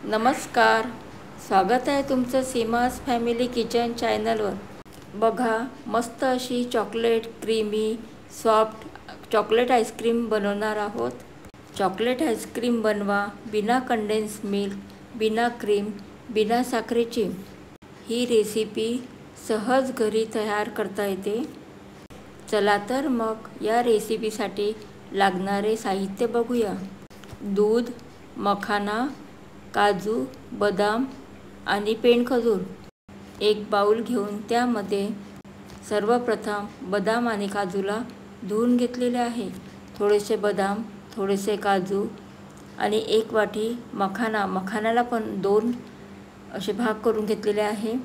नमस्कार, स्वागत आहे तुमचं सीमास फॅमिली किचन चॅनलवर। बघा, मस्त अशी chocolate creamy soft chocolate ice cream बनवणार आहोत। चॉकलेट आईस्क्रीम बनवा बिना कंडेन्स मिल्क, बिना क्रीम, बिना साखरेची। ही रेसिपी सहज घरी तयार करता येते। चला तर मग या रेसिपीसाठी लागणारे साहित्य बघूया। दूध, मखाना, काजू, बदाम आणि पेंडखजूर। एक बाउल घेऊन त्यामध्ये सर्वप्रथम बदाम आणि काजूला धुवून घेतलेले आहे। थोडेसे बदाम, थोडेसे काजू आणि एक वाटी मखानाला पण 2 असे भाग करून घेतलेले आहे।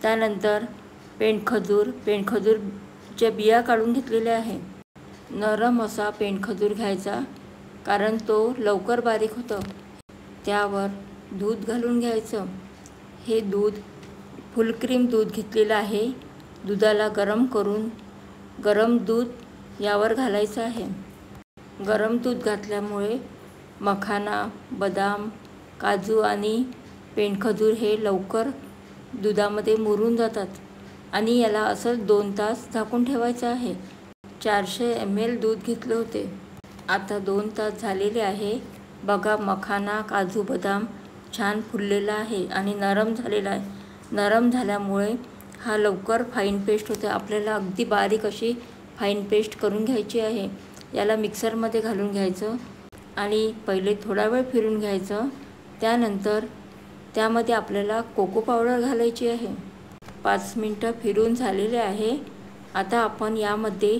त्यानंतर पेंडखजूरच्या बिया काढून घेतलेल्या आहे। नरम असा पेंडखजूर घ्यायचा, कारण तो लवकर बारीक होतो। त्यावर दूध घालून घ्यायचं। हे दूध फुल क्रीम दूध घेतलेलं आहे। दुधाला गरम करून गरम दूध यावर घालायचं आहे। गरम दूध घातल्यामुळे मखाना, बदाम, काजू आणि पेंडखजूर हे लवकर दुधामध्ये मुरून जातात आणि याला असं 2 तास झाकून ठेवायचं आहे। 400 ml दूध घेतले होते। आता 2 तास झालेले आहे। बघा, मखाना, काजू, बदाम छान फुललेला आहे आणि नरम झालेला आहे। नरम झाल्यामुळे हा लवकर फाईन पेस्ट होते। आपल्याला अगदी बारीक अशी फाईन पेस्ट करून घ्यायची आहे। याला मिक्सरमध्ये घालून घ्यायचं आणि पहिले थोडा वेळ फिरून घ्यायचं। त्यानंतर त्यामध्ये आपल्याला कोको पावडर घालायची आहे। 5 मिनिटं फिरून झालेले आहे। आता आपण यामध्ये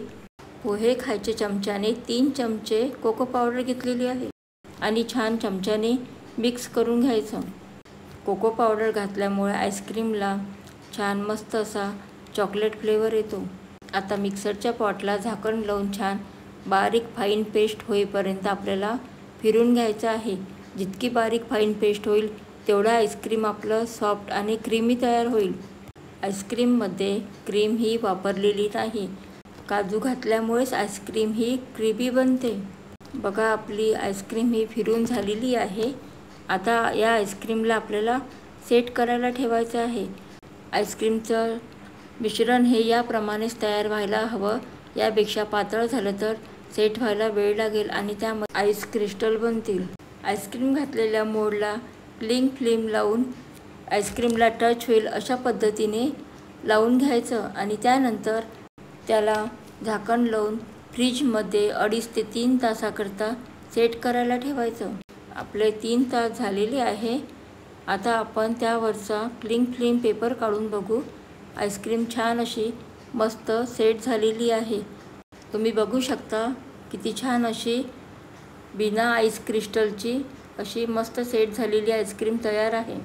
पोहे खायच्या चमच्याने 3 चमचे कोको पावडर घेतलेली आहे आणि छान चमच्याने मिक्स करून घ्यायचं। कोको पावडर घातल्यामुळे आईस्क्रीमला छान मस्त असा चॉकलेट फ्लेवर येतो। आता मिक्सरच्या पॉटला झाकण लावून छान बारीक फाईन पेस्ट होईपर्यंत आपल्याला फिरून घ्यायचं आहे। जितकी बारीक फाईन पेस्ट होईल तेवढा आईस्क्रीम आपलं सॉफ्ट आणि क्रीमी तयार होईल। आईस्क्रीममध्ये क्रीम ही वापरलेली नाही, काजू घातल्यामुळेच आईस्क्रीम ही क्रीमी बनते। बघा, आपली आईस्क्रीम ही फिरून झालेली आहे। आता या आईस्क्रीमला आपल्याला सेट करायला ठेवायचं आहे। आईस्क्रीमचं मिश्रण हे याप्रमाणेच तयार व्हायला हवं। यापेक्षा पातळ झालं तर सेट व्हायला वेळ लागेल आणि त्यामध्ये आईस क्रिस्टल बनतील। आईस्क्रीम घातलेल्या मोल्डला क्लिंग फिल्म लावून आईस्क्रीमला टच होईल अशा पद्धतीने लावून घ्यायचं आणि त्यानंतर त्याला झाकण लावून फ्रीजमध्ये 2.5 ते 3 तासाकरता सेट करायला ठेवायचं। आपले 3 तास झालेले आहे। आता आपण त्यावरचा क्लिंग फिल्म पेपर काढून बघू। आईस्क्रीम छान अशी मस्त सेट झालेली आहे। तुम्ही बघू शकता किती छान अशी बिना आईस क्रिस्टलची अशी मस्त सेट झालेली आईस्क्रीम तयार आहे।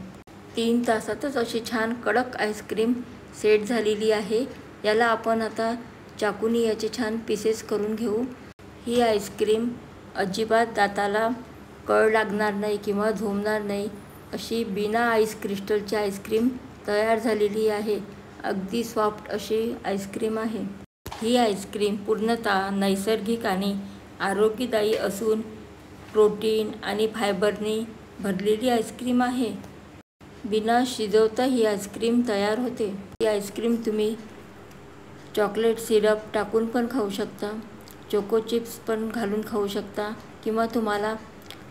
3 तासातच अशी छान कडक आईस्क्रीम सेट झालेली आहे। याला आपण आता चाकूने याचे छान पीसेस करून घेऊ। ही आईस्क्रीम अजिबात दाताला कळ लागणार नाही किंवा झोंबणार नाही अशी बिना आईस क्रिस्टलची आईस्क्रीम तयार झालेली आहे। अगदी सॉफ्ट अशी आईस्क्रीम आहे। ही आईस्क्रीम पूर्णतः नैसर्गिक आणि आरोग्यदायी असून प्रोटीन आणि फायबरने भरलेली आईस्क्रीम आहे। बिना शिजवता ही आईस्क्रीम तयार होते। ही आईस्क्रीम तुम्ही चॉकलेट सिरप टाकून पण खाऊ शकता, चोको चिप्स पण घालून खाऊ शकता किंवा तुम्हाला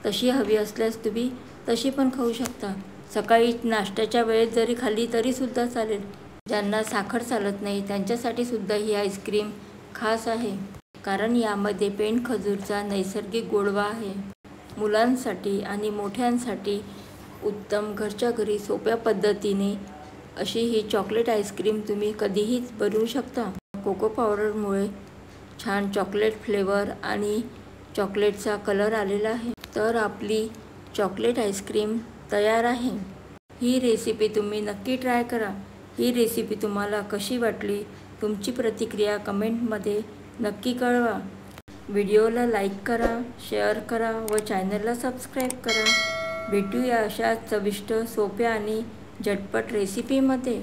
तशी हवी असल्यास तुम्ही तशी पण खाऊ शकता। सकाळी नाश्त्याच्या वेळेत जरी खाल्ली तरीसुद्धा चालेल। ज्यांना साखर चालत नाही त्यांच्यासाठी सुद्धा ही आईस्क्रीम खास आहे, कारण यामध्ये पेंडखजूरचा नैसर्गिक गोडवा आहे। मुलांसाठी आणि मोठ्यांसाठी उत्तम घरच्या घरी सोप्या पद्धतीने अशी ही चॉकलेट आईस्क्रीम तुम्ही कधीही बनवू शकता। कोको पावडरमुळे छान चॉकलेट फ्लेवर आणि चॉकलेटचा कलर आलेला आहे। तर आपली चॉकलेट आईस्क्रीम तयार आहे। ही रेसिपी तुम्ही नक्की ट्राय करा। ही रेसिपी तुम्हाला कशी वाटली तुमची प्रतिक्रिया कमेंटमध्ये नक्की कळवा। व्हिडिओला लाईक करा, शेअर करा व चॅनलला सबस्क्राईब करा। भेटूया अशा चविष्ट, सोप्या आणि झटपट रेसिपीमध्ये।